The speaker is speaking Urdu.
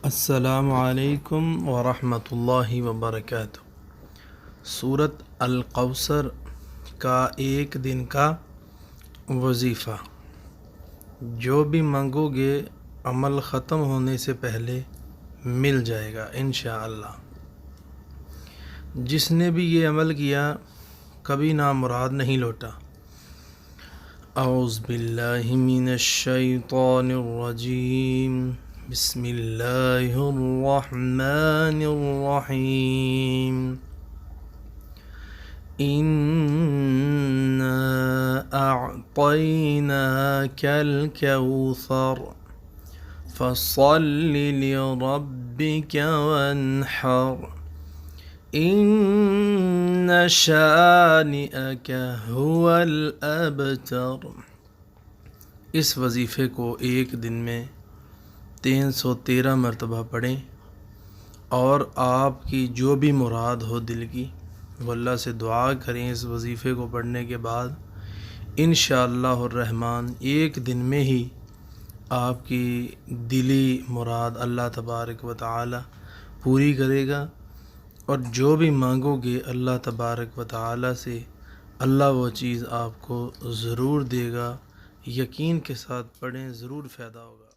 السلام علیکم ورحمۃ اللہ وبرکاتہ۔ سورۃ الکوثر کا ایک دن کا وظیفہ۔ جو بھی مانگو گے عمل ختم ہونے سے پہلے مل جائے گا انشاءاللہ۔ جس نے بھی یہ عمل کیا کبھی نامراد نہیں لوٹا۔ اعوذ باللہ من الشیطان الرجیم، بسم اللہ الرحمن الرحیم۔ اِنَّا أَعْطَيْنَاكَ الْكَوْثَرَ فَصَلِّ لِرَبِّكَ وَانْحَرْ إِنَّ شَانِئَكَ هُوَ الْأَبْتَرُ۔ اس وظیفے کو ایک دن میں 313 مرتبہ پڑھیں اور آپ کی جو بھی مراد ہو دل کی وہ اللہ سے دعا کریں۔ اس وظیفے کو پڑھنے کے بعد انشاءاللہ الرحمن ایک دن میں ہی آپ کی دلی مراد اللہ تبارک و تعالی پوری کرے گا، اور جو بھی مانگو گے اللہ تبارک و تعالی سے اللہ وہ چیز آپ کو ضرور دے گا۔ یقین کے ساتھ پڑھیں، ضرور فائدہ ہوگا۔